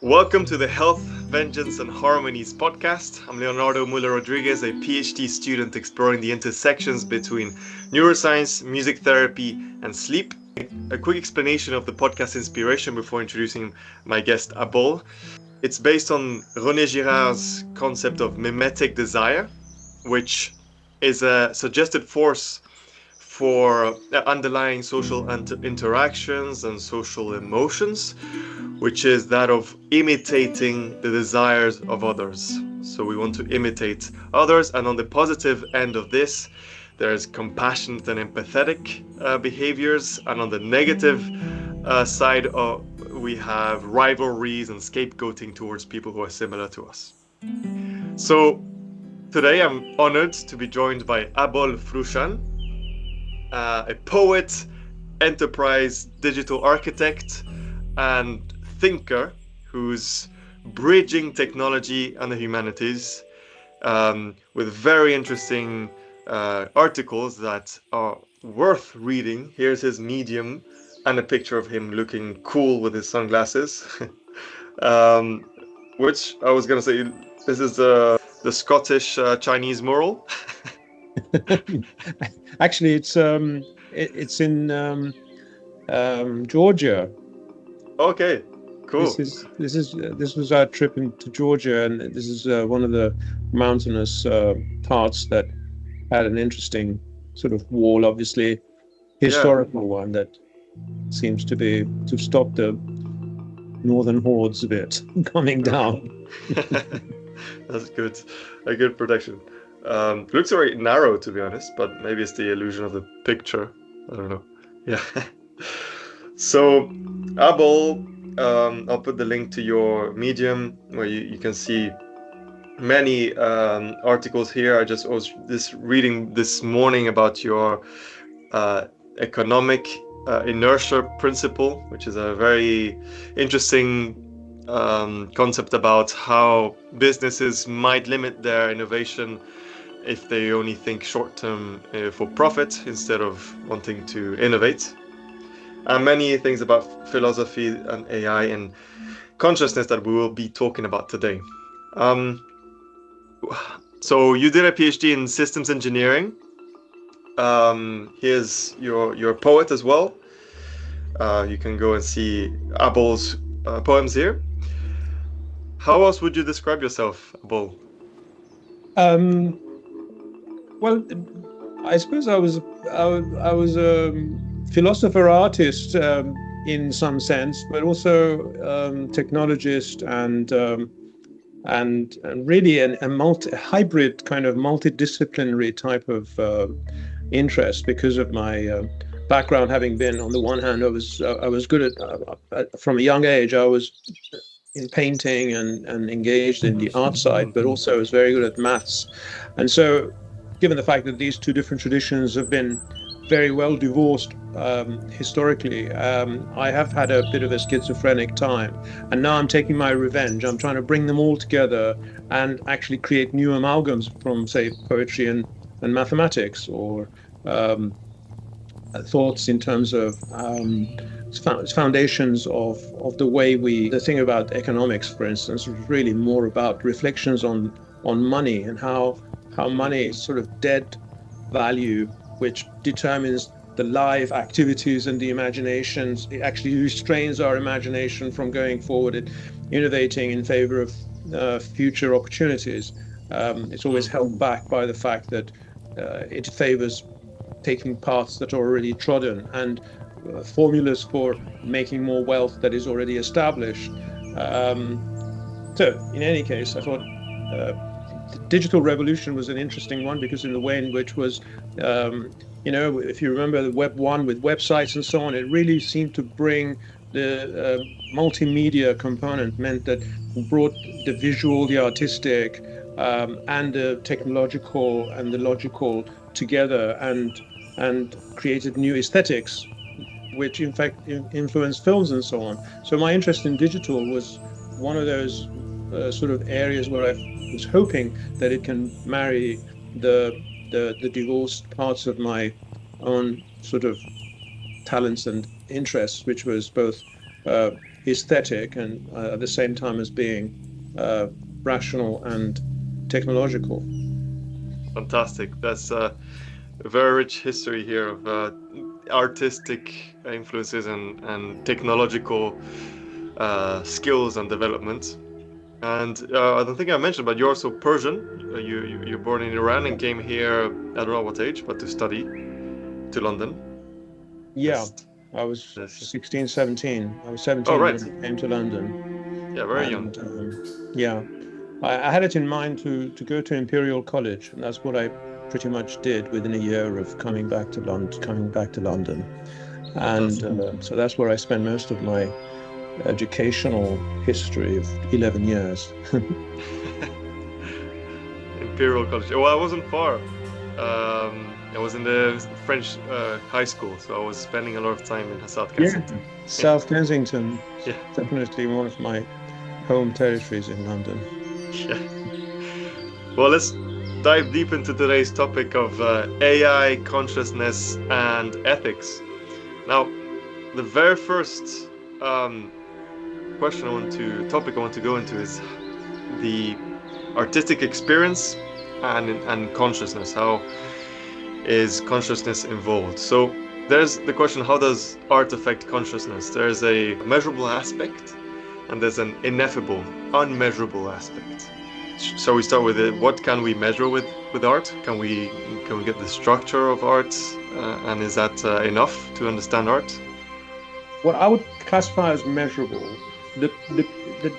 Welcome to the Health, Vengeance and Harmonies podcast. I'm Leonardo Muller-Rodriguez, a PhD student exploring the intersections between neuroscience, music therapy, and sleep. A quick explanation of the podcast inspiration before introducing my guest Abol. It's based on René Girard's concept of mimetic desire, which is a suggested force for underlying social interactions and social emotions, which is that of imitating the desires of others. So we want to imitate others, and on the positive end of this, there's compassionate and empathetic behaviors, and on the negative side, we have rivalries and scapegoating towards people who are similar to us. So today I'm honored to be joined by Abol Froushan, a poet, enterprise digital architect, and thinker who's bridging technology and the humanities with very interesting articles that are worth reading. Here's his Medium and a picture of him looking cool with his sunglasses. um, which I was going to say, this is the Scottish Chinese mural. Actually, it's in Georgia. Okay, cool. This was our trip into Georgia, and this is one of the mountainous parts that had an interesting sort of wall, obviously Yeah. historical one that seems to stop the northern hordes a bit coming down. That's good. A good protection. Looks very narrow, to be honest, but maybe it's the illusion of the picture. I don't know. Yeah. So, Abel, I'll put the link to your Medium where you can see many articles here. I just was this reading this morning about your economic inertia principle, which is a very interesting concept about how businesses might limit their innovation if they only think short term for profit instead of wanting to innovate. And many things about philosophy and AI and consciousness that we will be talking about today. Um, so you did a PhD in systems engineering. Here's your poet as well. You can go and see Abol's poems here. How else would you describe yourself, Abol? Um, well, I suppose I was a philosopher artist in some sense, but also technologist and really a hybrid kind of multidisciplinary type of interest because of my background, having been on the one hand I was good at from a young age I was in painting and engaged in the art side, but also I was very good at maths. And so, given the fact that these two different traditions have been very well divorced historically, I have had a bit of a schizophrenic time. And now I'm taking my revenge. I'm trying to bring them all together and actually create new amalgams from, say, poetry and mathematics, or thoughts in terms of foundations of the way the thing about economics, for instance, was really more about reflections on money and how money is sort of dead value, which determines the live activities and the imaginations. It actually restrains our imagination from going forward and innovating in favor of future opportunities. It's always held back by the fact that it favors taking paths that are already trodden and formulas for making more wealth that is already established. So, in any case, I thought the digital revolution was an interesting one because in the way in which was, if you remember the Web 1 with websites and so on, it really seemed to bring the multimedia component, meant that brought the visual, the artistic, and the technological and the logical together and created new aesthetics, which in fact influenced films and so on. So my interest in digital was one of those sort of areas where I was hoping that it can marry the divorced parts of my own sort of talents and interests, which was both aesthetic and at the same time as being rational and technological. Fantastic. That's a very rich history here of artistic influences and technological skills and development. And I don't think I mentioned, but you're also Persian. You're born in Iran and came here, I don't know what age, but to study to London. Yeah, Yes. I was Yes. 16, 17. I was Oh, 17 right. when I came to London. Yeah, very young. And yeah, I had it in mind to go to Imperial College, and that's what I pretty much did within a year of coming back to London. And Fantastic. so that's where I spent most of my educational history of 11 years. Imperial College. Well, I wasn't far. I was in the French high school, so I was spending a lot of time in South Yeah, Kensington. Yeah, South Kensington, yeah, definitely one of my home territories in London. yeah. Well, let's dive deep into today's topic of AI, consciousness, and ethics. Now, the very first topic I want to go into is the artistic experience and consciousness. How is consciousness involved? So there's the question: how does art affect consciousness? There's a measurable aspect, and there's an ineffable, unmeasurable aspect. So we start with it. What can we measure with art? Can we get the structure of art, and is that enough to understand art? What I would classify as measurable, the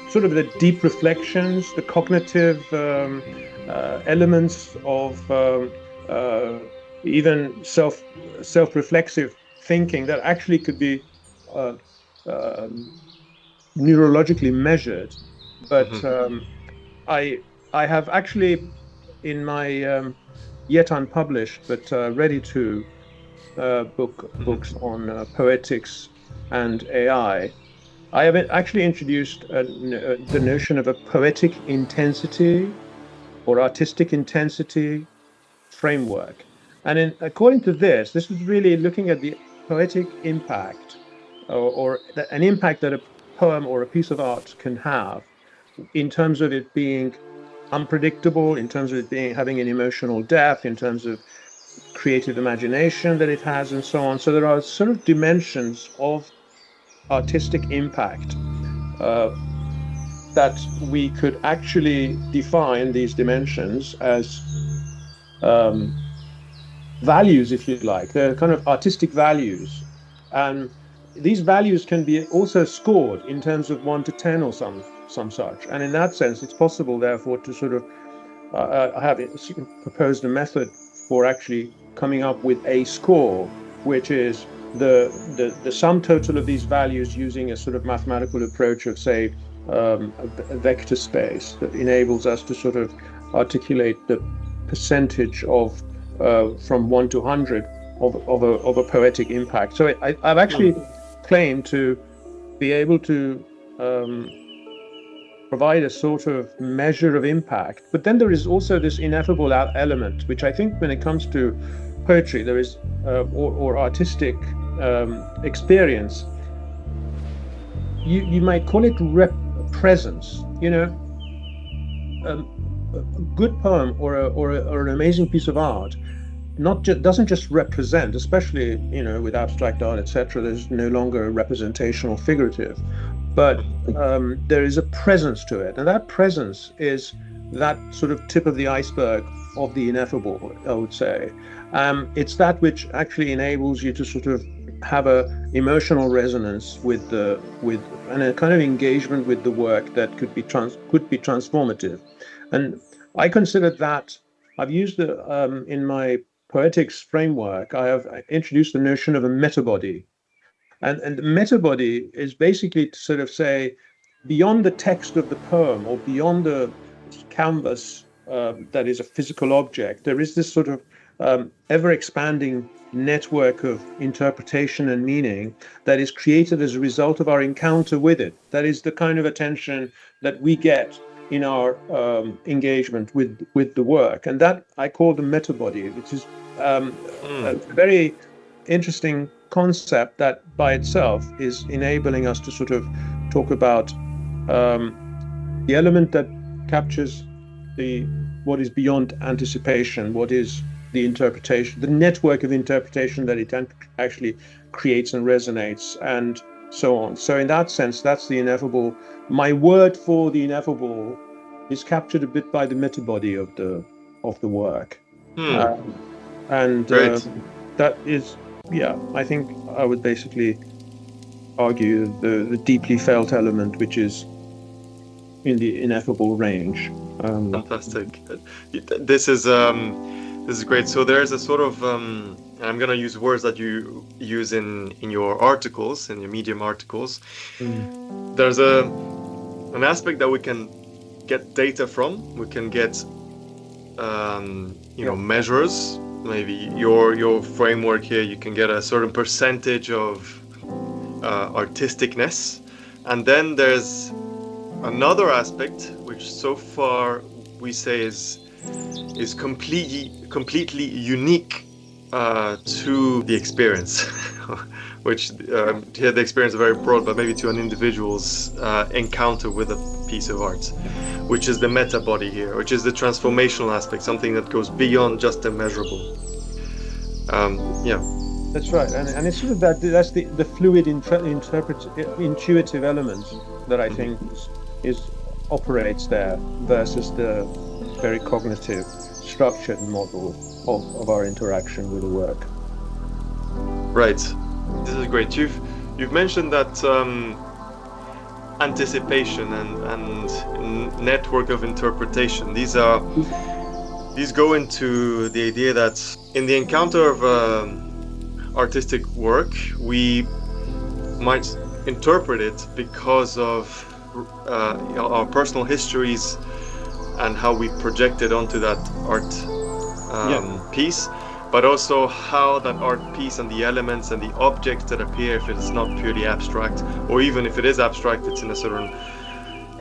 sort of the deep reflections, the cognitive elements of uh, even self-reflexive thinking that actually could be uh, um, neurologically measured. But Hmm. I I have actually in my yet unpublished but ready to books Hmm. on poetics and AI. I have actually introduced the notion of a poetic intensity or artistic intensity framework. And according to this is really looking at the poetic impact or an impact that a poem or a piece of art can have in terms of it being unpredictable, in terms of it being having an emotional depth, in terms of creative imagination that it has, and so on. So there are sort of dimensions of artistic impact uh, that we could actually define these dimensions as um, values, if you like. They're kind of artistic values. And these values can be also scored in terms of 1 to 10 or some such. And in that sense, it's possible, therefore, to sort of I have proposed a method for actually coming up with a score, which is the sum total of these values using a sort of mathematical approach of, say, a vector space that enables us to sort of articulate the percentage of from 1 to 100 of a poetic impact. So I've actually claimed to be able to provide a sort of measure of impact. But then there is also this ineffable element, which I think when it comes to poetry, there is or artistic experience, you might call it presence. You know, a good poem or an amazing piece of art not doesn't just represent, especially with abstract art, etc. There's no longer representational figurative, but there is a presence to it, and that presence is that sort of tip of the iceberg of the ineffable, I would say. It's that which actually enables you to sort of have a emotional resonance with and a kind of engagement with the work that could be transformative. And I consider that I've used in my poetics framework, I have introduced the notion of a metabody. And the metabody is basically to sort of say, beyond the text of the poem or beyond the canvas that is a physical object, there is this sort of ever expanding network of interpretation and meaning that is created as a result of our encounter with it. That is the kind of attention that we get in our engagement with the work. And that I call the metabody, which is a very interesting concept that by itself is enabling us to sort of talk about the element that captures what is beyond anticipation, what is the interpretation, the network of interpretation that it actually creates and resonates, and so on. So in that sense, that's the ineffable. My word for the ineffable is captured a bit by the metabody of the work. And Great. that is, yeah, I think I would basically argue the deeply felt element, which is in the ineffable range. Fantastic. This is great. So there's a sort of I'm gonna use words that you use in your articles, in your Medium articles. There's an aspect that we can get data from. We can get measures. Maybe your framework here, you can get a certain percentage of artisticness, and then there's another aspect which so far we say is completely unique to the experience, which here the experience is very broad, but maybe to an individual's encounter with a piece of art, which is the meta body here, which is the transformational aspect, something that goes beyond just the measurable. Yeah. That's right, and it's sort of that's the fluid intuitive element that I think is operates there versus the very cognitive, structured model of our interaction with the work. Right. This is great. You've mentioned that anticipation and network of interpretation. These go into the idea that in the encounter of artistic work, we might interpret it because of our personal histories and how we project it onto that art piece, but also how that art piece and the elements and the objects that appear, if it is not purely abstract, or even if it is abstract, it's in a certain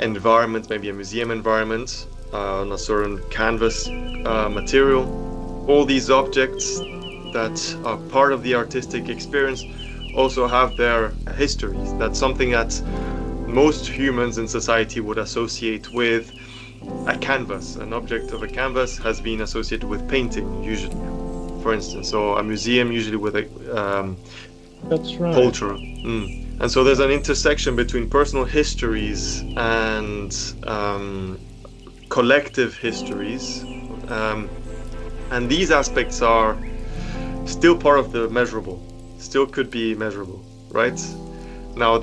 environment, maybe a museum environment, on a certain canvas material. All these objects that are part of the artistic experience also have their histories. That's something that most humans in society would associate with a canvas. An object of a canvas has been associated with painting, usually, for instance, or a museum, usually with a That's right. culture. And so there's an intersection between personal histories and collective histories, and these aspects are still part of the measurable, still could be measurable, right? Now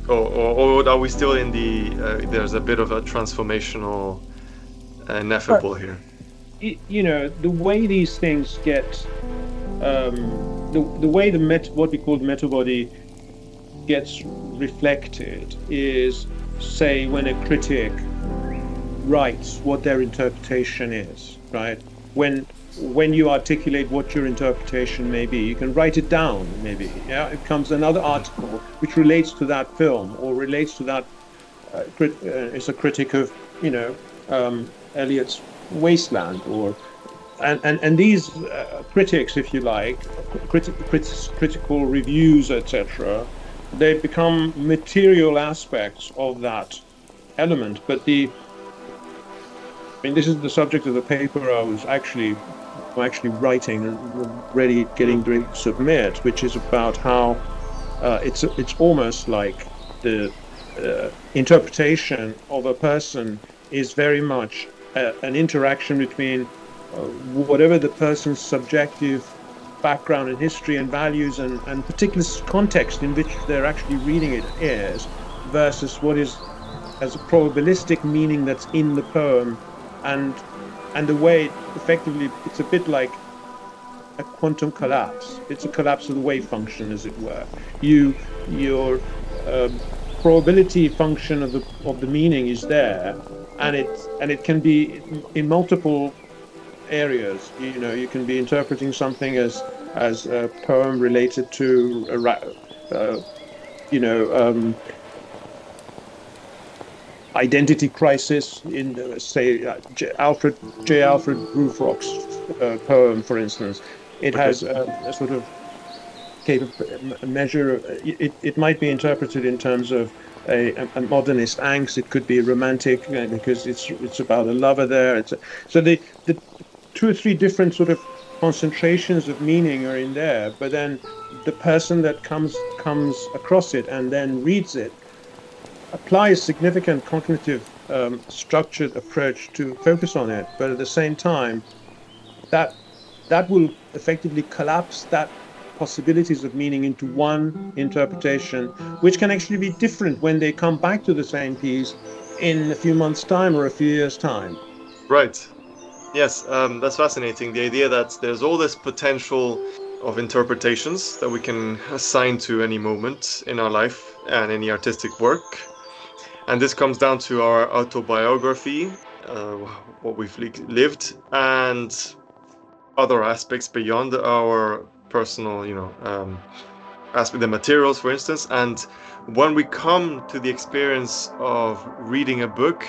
or are we still in the there's a bit of a transformational ineffable here? The way these things get the way what we call the metabody gets reflected is, say, when a critic writes what their interpretation is, right? When you articulate what your interpretation may be, you can write it down, maybe. Yeah, it comes another article which relates to that film or relates to that. It's a critic of, Eliot's Wasteland, and these critics, if you like, critical reviews, etc. They become material aspects of that element. But this is the subject of the paper I'm actually writing and getting ready to submit, which is about how it's almost like the interpretation of a person is very much an interaction between whatever the person's subjective background and history and values and particular context in which they're actually reading it is, versus what is as a probabilistic meaning that's in the poem, and the way effectively it's a bit like a quantum collapse. It's a collapse of the wave function, as it were. Your probability function of the meaning is there, and it can be in multiple areas. You can be interpreting something as a poem related to identity crisis in, say, Alfred Prufrock's poem, for instance. It has a sort of measure. It might be interpreted in terms of a modernist angst. It could be romantic because it's about a lover there. So the two or three different sort of concentrations of meaning are in there, but then the person that comes across it and then reads it applies significant cognitive structured approach to focus on it, but at the same time that that will effectively collapse that possibilities of meaning into one interpretation, which can actually be different when they come back to the same piece in a few months' time or a few years' time. Right. Yes, that's fascinating. The idea that there's all this potential of interpretations that we can assign to any moment in our life and any artistic work. And this comes down to our autobiography, uh, what we've lived, and other aspects beyond our personal, aspect, the materials, for instance. And when we come to the experience of reading a book,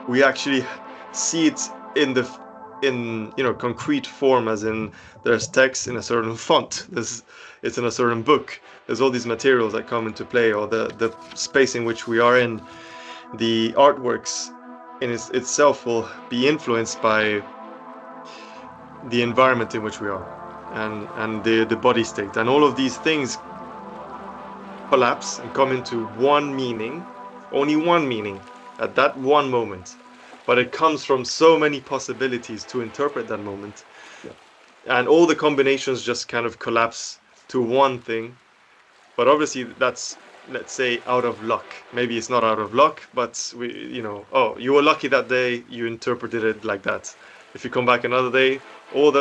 we actually see it in concrete form, as in there's text in a certain font. It's in a certain book. There's all these materials that come into play, or the space in which we are in. The artworks in itself will be influenced by the environment in which we are, and the body state, and all of these things collapse and come into one meaning, only one meaning at that one moment. But it comes from so many possibilities to interpret that moment. Yeah. And all the combinations just kind of collapse to one thing. But obviously that's, let's say, out of luck. Maybe it's not out of luck, but oh, you were lucky that day, you interpreted it like that. If you come back another day, all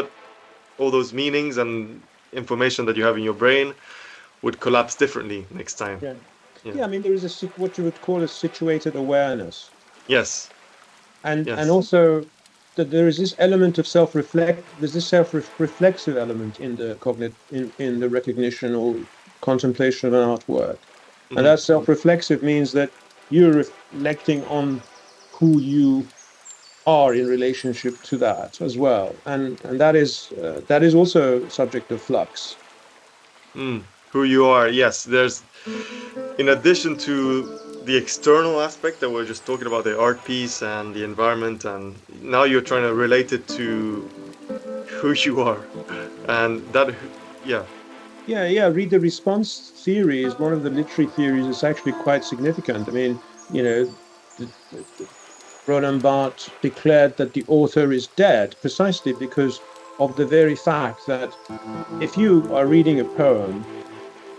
those meanings and information that you have in your brain would collapse differently next time. Yeah. Yeah. Yeah, I mean, there is what you would call a situated awareness. Yes. And Yes. also that there is this element of there's this self-reflexive element in the in the recognition or contemplation of an artwork. Mm-hmm. And that self-reflexive means that you're reflecting on who you are in relationship to that as well. And that is also subject of flux. Who you are, yes. There's, in addition to the external aspect that we're just talking about, the art piece and the environment, and now you're trying to relate it to who you are, and that, yeah. Read the response theory is one of the literary theories that's actually quite significant. I mean, Roland Barthes declared that the author is dead precisely because of the very fact that if you are reading a poem,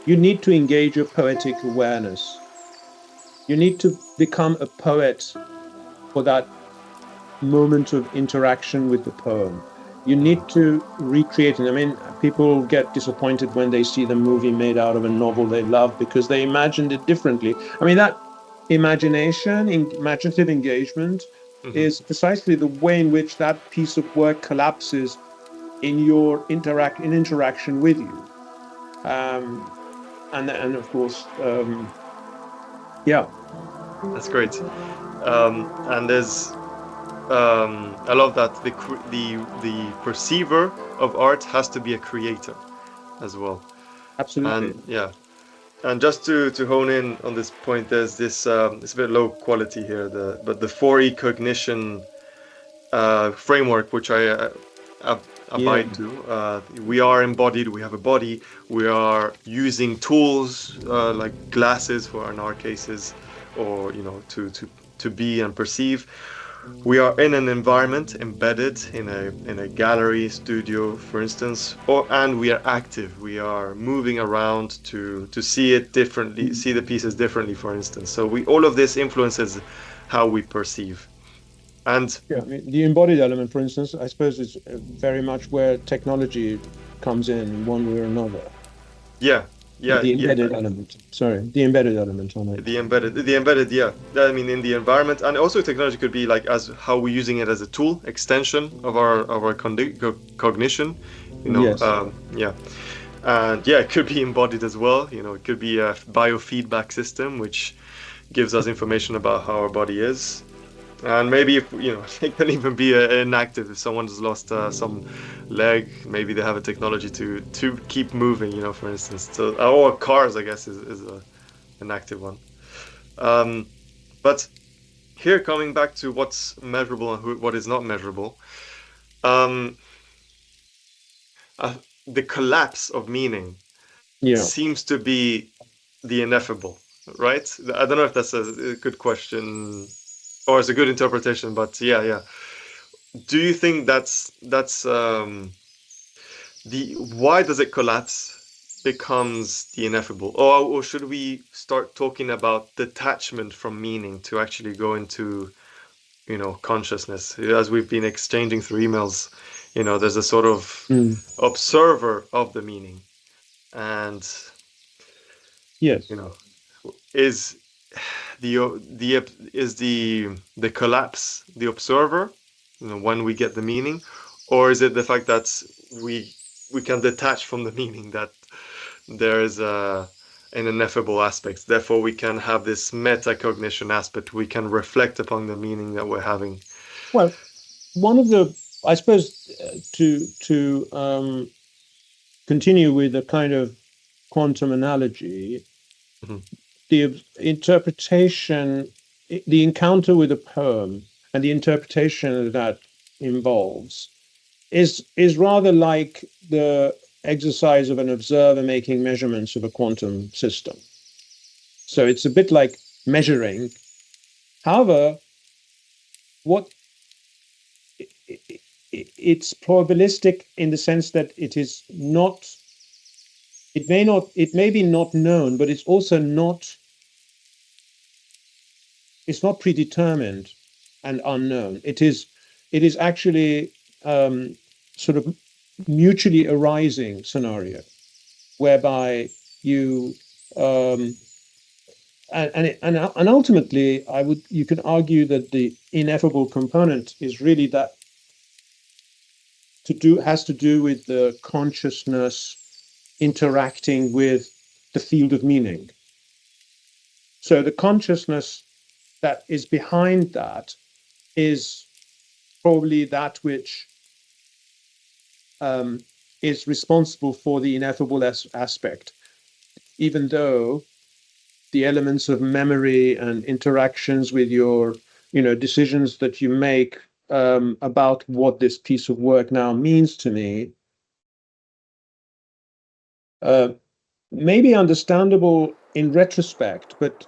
you need to engage your poetic awareness. You need to become a poet for that moment of interaction with the poem. You need to recreate it. I mean, people get disappointed when they see the movie made out of a novel they love because they imagined it differently. I mean, that imaginative engagement is precisely the way in which that piece of work collapses in your interaction with you. And of course, yeah. That's great. And there's, I love that the perceiver of art has to be a creator as well. Absolutely. And yeah, and just to hone in on this point, there's this, it's a bit low quality here, but the 4E cognition framework, which I abide to. We are embodied. We have a body. We are using tools like glasses, for in our cases, or to be and perceive. We are in an environment, embedded in a gallery, studio, for instance, and we are active. We are moving around to see it differently, see the pieces differently, for instance. So all of this influences how we perceive. And yeah, I mean, the embodied element, for instance, I suppose is very much where technology comes in one way or another. Yeah. The embedded element. Sorry, the embedded element on it. The embedded, yeah. I mean, in the environment, and also technology could be like as how we're using it as a tool, extension of our cognition. Yes. Yeah, and yeah, it could be embodied as well. It could be a biofeedback system which gives us information about how our body is. And maybe if it can even be inactive if someone has lost some leg. Maybe they have a technology to keep moving. For instance, or cars, I guess, is an active one. Um, but here, coming back to what's measurable and what is not measurable, um, uh, the collapse of meaning Yeah. seems to be the ineffable, right? I don't know if that's a good question or it's a good interpretation, but yeah, yeah. Do you think that's the why does it collapse becomes the ineffable, or should we start talking about detachment from meaning to actually go into consciousness? As we've been exchanging through emails, there's a sort of Mm. observer of the meaning, and you Yes. know is the is the collapse the observer, when we get the meaning, or is it the fact that we we can detach from the meaning, that there is an ineffable aspect, therefore we can have this metacognition aspect, we can reflect upon the meaning that we're having. Well, one of the, I suppose, to continue with a kind of quantum analogy, Mhm. the interpretation, the encounter with a poem, and the interpretation that involves is rather like the exercise of an observer making measurements of a quantum system. So it's a bit like measuring. However, what it's probabilistic in the sense that it is not, it may be not known, but it's not predetermined and unknown. It is actually sort of mutually arising scenario whereby you um, and ultimately you can argue that the ineffable component is really that has to do with the consciousness interacting with the field of meaning. So the consciousness that is behind that is probably that which um, is responsible for the ineffable aspect, even though the elements of memory and interactions with your, decisions that you make about what this piece of work now means to me, uh, may be understandable in retrospect, but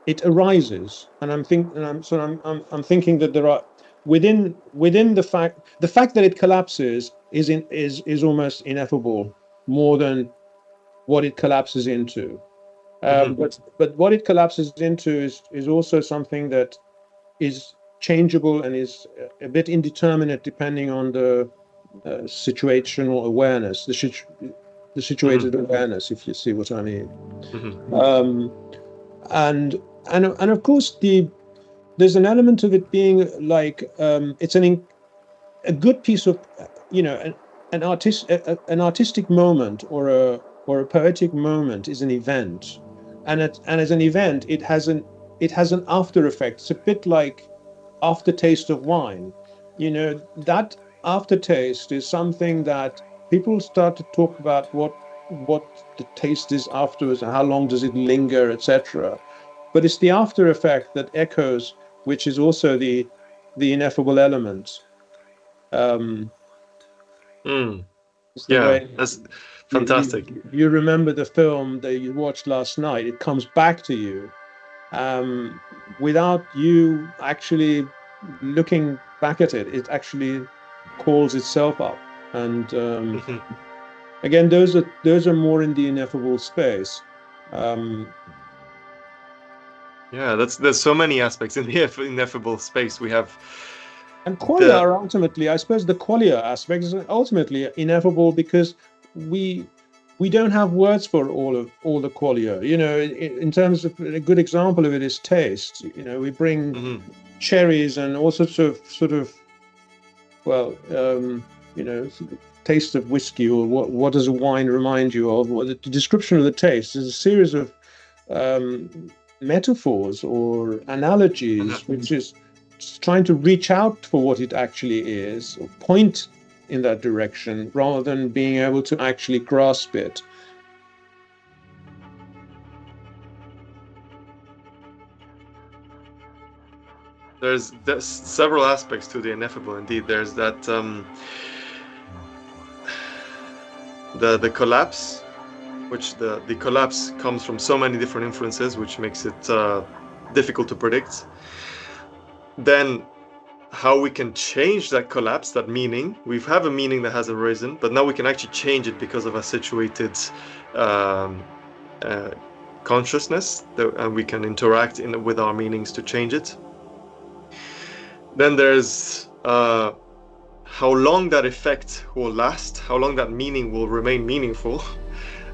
it arises, and I'm thinking that there are within the fact that it collapses is almost ineffable, more than what it collapses into. Mm-hmm. But what it collapses into is also something that is changeable and is a bit indeterminate depending on the situational awareness, the situated Mm-hmm. awareness, if you see what I mean. Mm-hmm. Um, and and of course there's an element of it being like it's a good piece of an artistic moment, or a poetic moment is an event, and as an event it has an after effect. It's a bit like aftertaste of wine. That aftertaste is something that people start to talk about, what the taste is afterwards and how long does it linger, etc. But it's the after effect that echoes, which is also the ineffable element. um Mm. it's the Yeah, way that's you, fantastic. you remember the film that you watched last night. It comes back to you without you actually looking back at it. It actually calls itself up. And Mm-hmm. again, those are more in the ineffable space. um Yeah, there's so many aspects in the ineffable space. We have And qualia the are ultimately, I suppose, the qualia aspect is ultimately ineffable, because we we don't have words for all the qualia. In terms of, a good example of it is taste. We bring mm-hmm. cherries and all sorts of well, taste of whiskey, or what does a wine remind you of? Well, the description of the taste is a series of um, metaphors or analogies, which is trying to reach out for what it actually is, or point in that direction, rather than being able to actually grasp it. There's several aspects to the ineffable. Indeed, there's that the collapse, which the collapse comes from so many different influences, which makes it difficult to predict. Then how we can change that collapse, that meaning. We have a meaning that has arisen, but now we can actually change it because of a situated consciousness, and we can interact with our meanings to change it. Then there's how long that effect will last, how long that meaning will remain meaningful,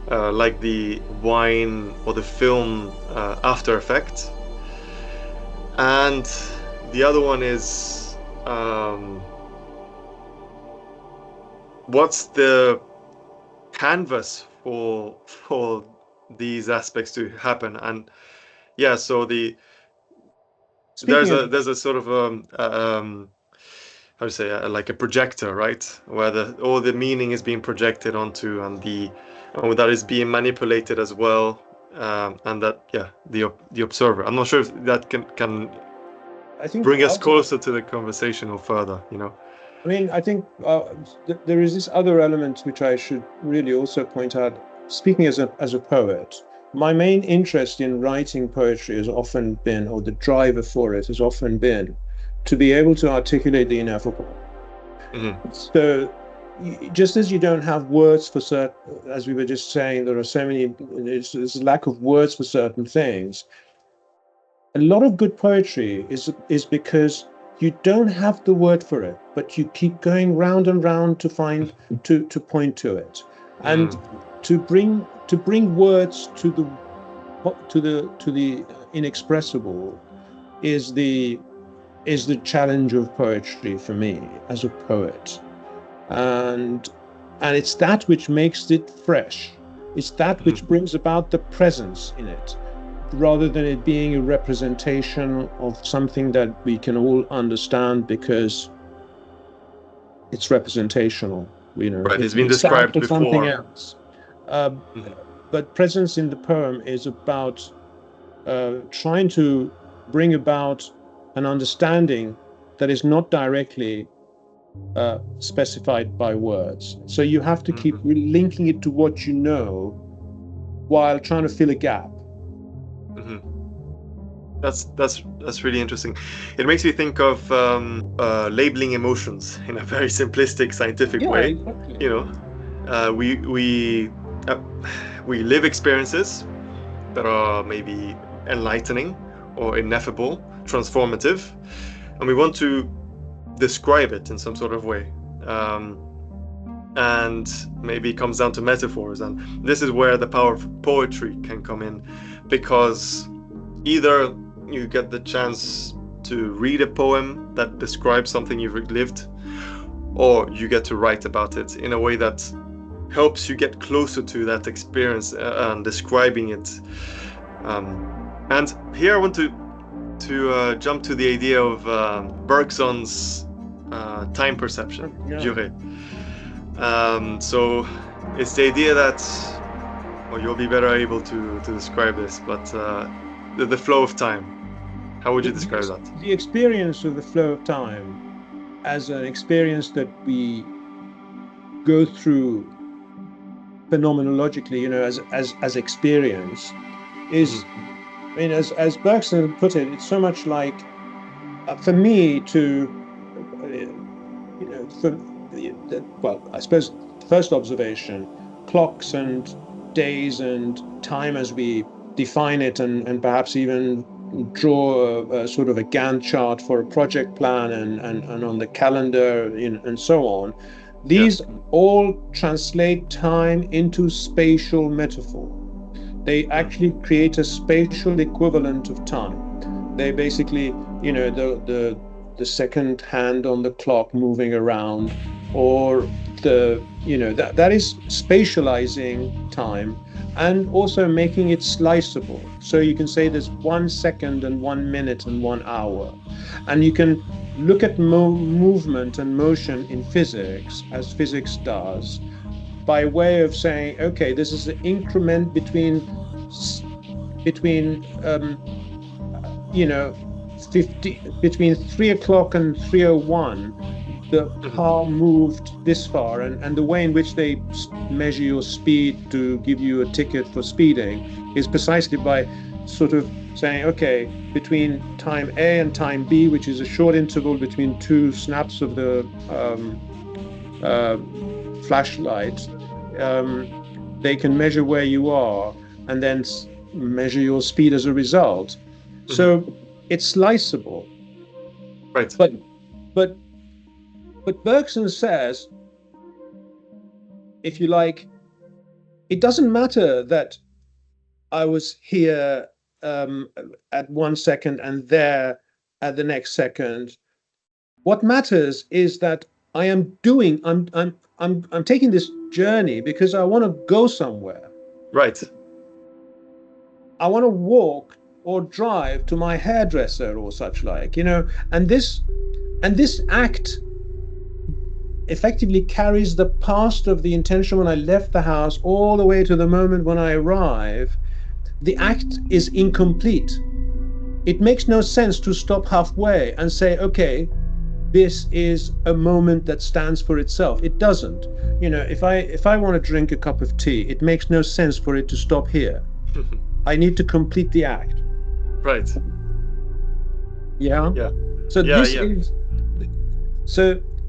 like the wine or the film after effect. And the other one is what's the canvas for these aspects to happen. And yeah, so there's a sort of how to say, like a projector, right, where all the meaning is being projected onto, and that is being manipulated as well, and that the observer. I'm not sure if that can I think bring us closer to the conversation or further, I mean, I think there is this other element which I should really also point out. Speaking as a poet, my main interest in writing poetry has often been, or the driver for it has often been, to be able to articulate the ineffable. Mm-hmm. So just as you don't have words for certain, as we were just saying, there are so many, there's a lack of words for certain things. A lot of good poetry is because you don't have the word for it, but you keep going round and round to find to point to it, and to bring words to the inexpressible is the challenge of poetry for me as a poet, and it's that which makes it fresh. It's that which brings about the presence in it, rather than it being a representation of something that we can all understand because it's representational. Right, it's been described before. Something else. But presence in the poem is about trying to bring about an understanding that is not directly specified by words. So you have to keep linking it to what you know while trying to fill a gap. That's really interesting. It makes me think of labeling emotions in a very simplistic, scientific way. Exactly. We live experiences that are maybe enlightening or ineffable, transformative, and we want to describe it in some sort of way. And maybe it comes down to metaphors, and this is where the power of poetry can come in, because either you get the chance to read a poem that describes something you've lived, or you get to write about it in a way that helps you get closer to that experience and describing it. And here I want to jump to the idea of Bergson's time perception, durée. So it's the idea that, well, you'll be better able to describe this, but the flow of time. How would you describe that? The experience of the flow of time as an experience that we go through phenomenologically, as experience, is, I mean, as Bergson put it, it's so much like, for me to, I suppose the first observation, clocks and days and time as we define it, and perhaps even draw a sort of a Gantt chart for a project plan and on the calendar and so on. These all translate time into spatial metaphor. They actually create a spatial equivalent of time. They basically, the second hand on the clock moving around, or that is spatializing time and also making it sliceable. So you can say there's 1 second and 1 minute and 1 hour, and you can look at movement and motion in physics, as physics does, by way of saying, okay, this is the increment between 50 between 3 o'clock and 3:01. The car moved this far, and the way in which they measure your speed to give you a ticket for speeding is precisely by sort of saying, okay, between time A and time B, which is a short interval between two snaps of the flashlight, they can measure where you are and then measure your speed as a result. So it's sliceable. Right. But Bergson says, if you like, it doesn't matter that I was here at 1 second and there at the next second. What matters is that I'm taking this journey because I want to go somewhere. Right. I want to walk or drive to my hairdresser or such like, and this act effectively carries the past of the intention when I left the house all the way to the moment when I arrive. The act is incomplete. It makes no sense to stop halfway and say, okay, this is a moment that stands for itself. It doesn't. If I want to drink a cup of tea, it makes no sense for it to stop here. I need to complete the act. Right. Yeah. Yeah. So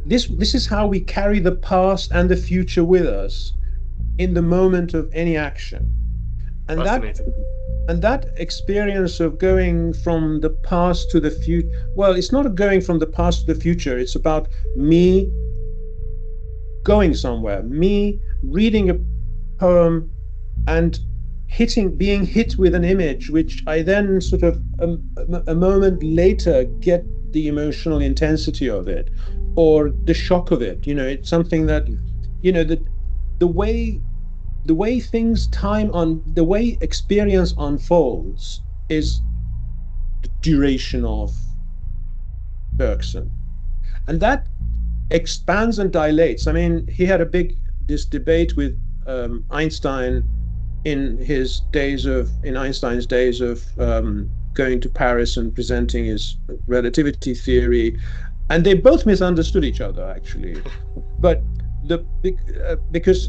this is how we carry the past and the future with us in the moment of any action. And that experience of going from the past to the future, well, it's not going from the past to the future. It's about me going somewhere, me reading a poem and being hit with an image, which I then sort of a moment later get the emotional intensity of it or the shock of it. It's something that, the way the way experience unfolds is the duration of Bergson. And that expands and dilates. I mean, he had this debate with Einstein in Einstein's days of going to Paris and presenting his relativity theory, and they both misunderstood each other actually. But because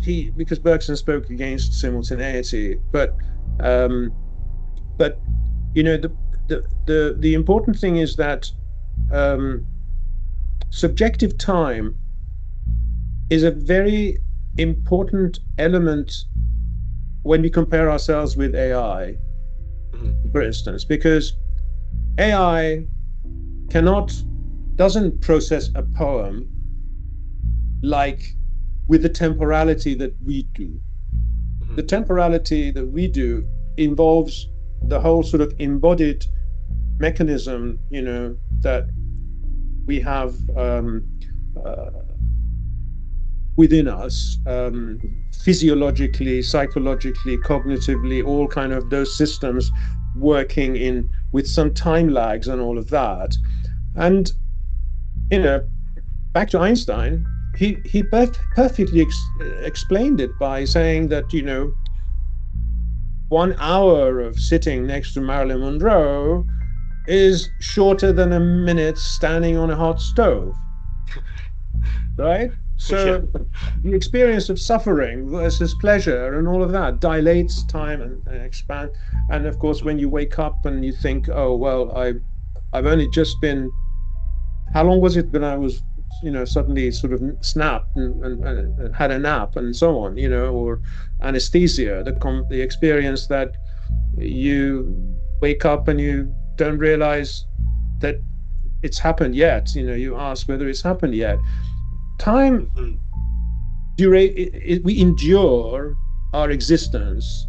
Bergson spoke against simultaneity, but the important thing is that subjective time is a very important element when we compare ourselves with AI, for instance, because AI doesn't process a poem like with the temporality that we do. The temporality that we do involves the whole sort of embodied mechanism, that we have within us, physiologically, psychologically, cognitively, all kind of those systems working with some time lags and all of that. And back to Einstein, he perfectly explained it by saying that 1 hour of sitting next to Marilyn Monroe is shorter than a minute standing on a hot stove, right? So the experience of suffering versus pleasure and all of that dilates time and expand. And of course, when you wake up and you think, oh well, I've only just been, how long was it when I was suddenly sort of snapped and had a nap and so on, or anesthesia, the experience that you wake up and you don't realize that it's happened yet. You ask whether it's happened yet. Time, we endure our existence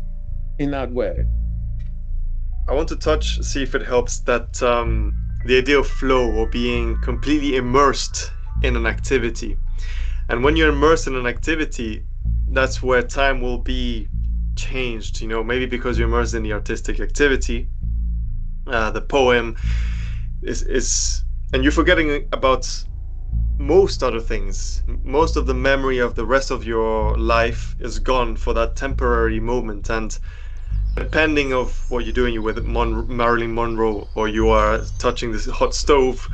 in that way. I want to see if it helps, that the idea of flow or being completely immersed in an activity. And when you're immersed in an activity, that's where time will be changed, maybe because you're immersed in the artistic activity, the poem is and you're forgetting about most other things. Most of the memory of the rest of your life is gone for that temporary moment. And depending of what you're doing, you with Marilyn Monroe, or you are touching this hot stove,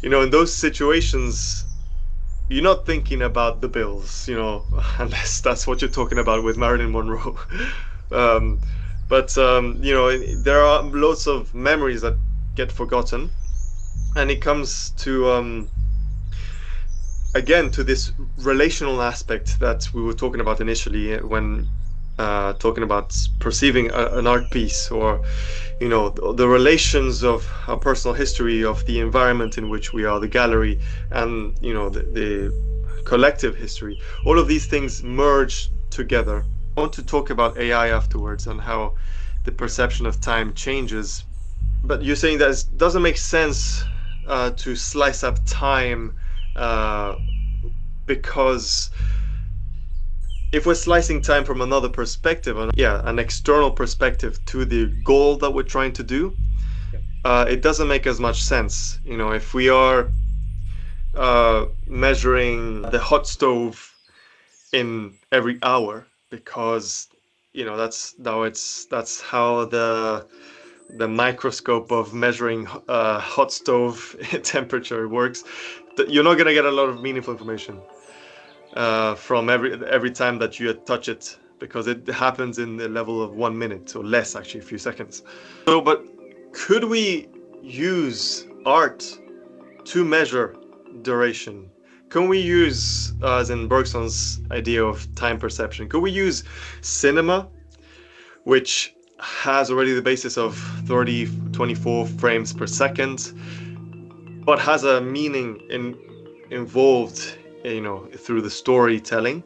in those situations, you're not thinking about the bills, unless that's what you're talking about with Marilyn Monroe. um, but there are lots of memories that get forgotten, and it comes to again to this relational aspect that we were talking about initially when talking about perceiving an art piece, or the relations of our personal history, of the environment in which we are, the gallery, and the collective history. All of these things merge together. I want to talk about AI afterwards and how the perception of time changes. But you're saying that it doesn't make sense to slice up time, uh, because if we're slicing time from another perspective, an external perspective to the goal that we're trying to do, it doesn't make as much sense. If we are measuring the hot stove in every hour, because that's how the microscope of measuring hot stove temperature works, you're not going to get a lot of meaningful information from every time that you touch it, because it happens in the level of 1 minute or less, actually a few seconds. So, but could we use art to measure duration? Can we use, as in Bergson's idea of time perception, could we use cinema, which has already the basis of 30, 24 frames per second, but has a meaning involved, through the storytelling?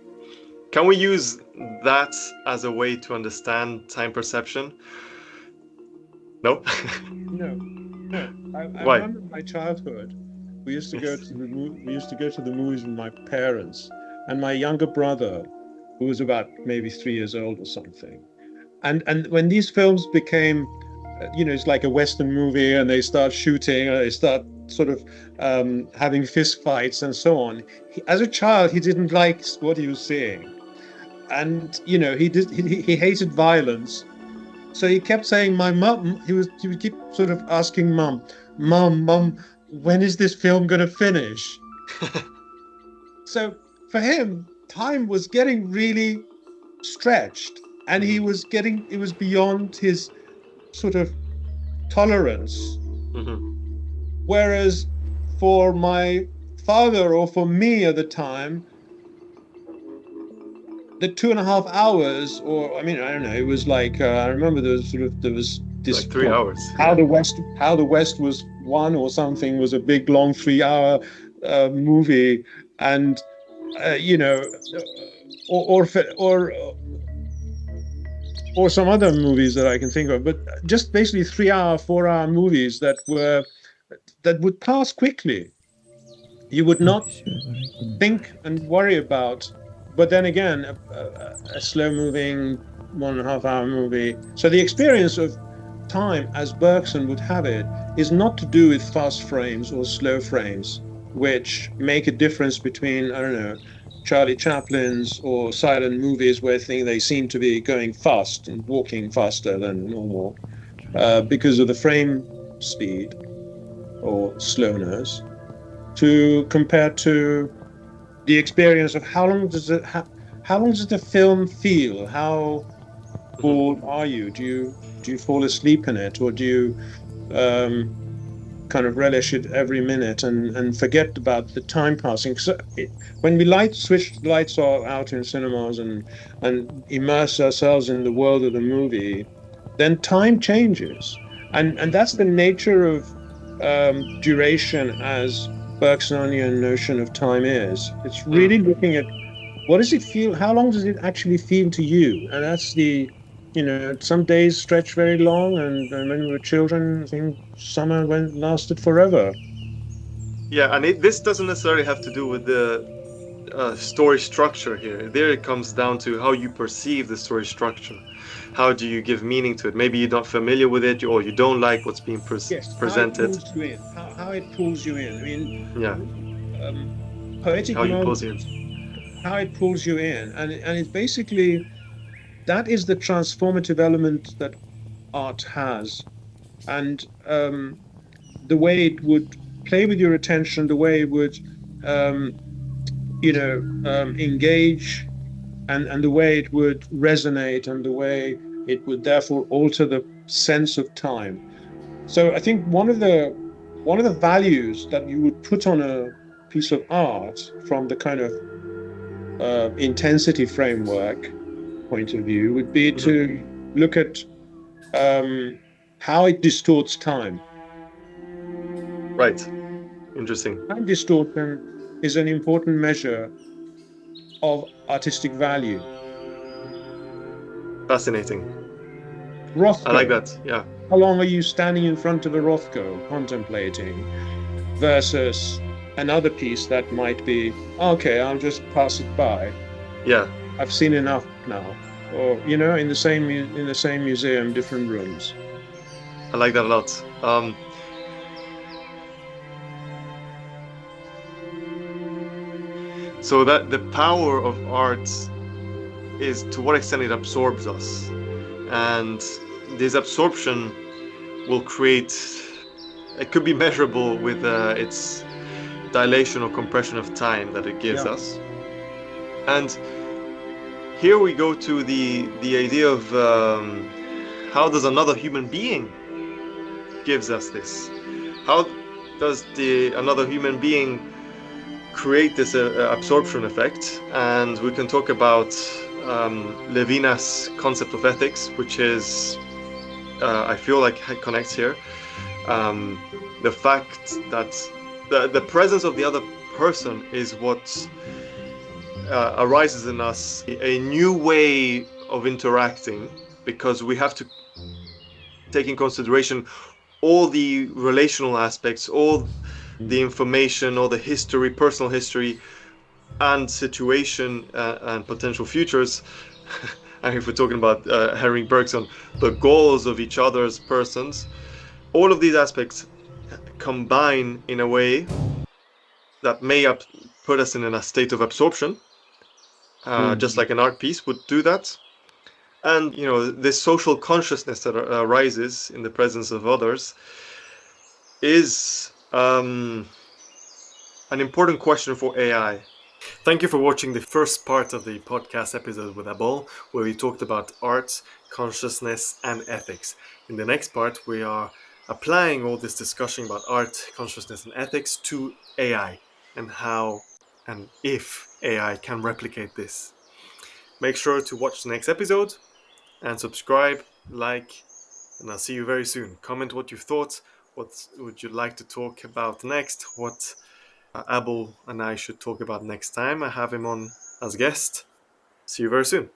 Can we use that as a way to understand time perception? No. No, no. I Why? remember my childhood. We used to go to the movies with my parents and my younger brother, who was about maybe 3 years old or something. And when these films became, it's like a Western movie, and they start shooting, or they start sort of having fist fights and so on. As a child, he didn't like what he was seeing, and he hated violence. So he kept saying, "My mum." He would keep sort of asking mum, "Mum, when is this film going to finish?" So for him, time was getting really stretched, and it was beyond his sort of tolerance. Mm-hmm. Whereas for my father, or for me at the time, the 2.5 hours, or I mean, I don't know, it was like I remember there was this Like 3 hours. how the West was won or something, was a big long 3 hour movie, and you know, or or some other movies that I can think of, but just basically 3 hour, 4 hour movies that would pass quickly. You would not think and worry about. But then again, a slow moving 1.5 hour movie. So the experience of time, as Bergson would have it, is not to do with fast frames or slow frames, which make a difference between, I don't know, Charlie Chaplin's or silent movies where they seem to be going fast and walking faster than normal because of the frame speed or slowness, to compare to the experience of how long does the film feel? How bored are you? Do you fall asleep in it, or do you kind of relish it every minute and forget about the time passing? So when we switch the lights out in cinemas and immerse ourselves in the world of the movie, then time changes, and that's the nature of duration as Bergsonian notion of time is. It's really looking at what does it feel, how long does it actually feel to you? And that's some days stretch very long, and when we were children, I think summer lasted forever. Yeah, and this doesn't necessarily have to do with the story structure here. There it comes down to how you perceive the story structure. How do you give meaning to it? Maybe you're not familiar with it, or you don't like what's being Yes, how it presented. pulls you in, how it pulls you in. I mean, Yeah, um, poetic how you pose it. moments, how it pulls you in, and it's basically that is the transformative element that art has, and the way it would play with your attention, the way it would, um, engage, and the way it would resonate, and the way it would therefore alter the sense of time. So I think one of the values that you would put on a piece of art from the kind of intensity framework point of view would be Mhm. to look at um, how it distorts time. Right. Interesting. Time distortion is an important measure of artistic value. Fascinating. I like Rothko, that. Yeah. how long are you standing in front of a Rothko contemplating versus another piece that might be, okay, I'll just pass it by. Yeah. I've seen enough now. Or, in the same museum, different rooms. I like that a lot. So that the power of art is to what extent it absorbs us, and this absorption will create. It could be measurable with its dilation or compression of time that it gives Yeah. us. And here we go to the idea of how does another human being gives us this? How does the another human being create this absorption effect? And we can talk about Levina's concept of ethics, which is I feel like connects here. Um, the fact that the presence of the other person is what arises in us a new way of interacting, because we have to take in consideration all the relational aspects, all the information, all the history, personal history, and situation and potential futures. And if we're talking about Henry Bergson, the goals of each other's persons, all of these aspects combine in a way that may put us in a state of absorption, just Mm. like an art piece would do that. And this social consciousness that arises in the presence of others is an important question for AI. Thank you for watching the first part of the podcast episode with Abol, where we talked about art, consciousness, and ethics. In the next part, we are applying all this discussion about art, consciousness, and ethics to AI, and how and if AI can replicate this. Make sure to watch the next episode and subscribe, like, and I'll see you very soon. Comment what you thought. What would you like to talk about next? What Abel and I should talk about next time. I have him on as guest. See you very soon.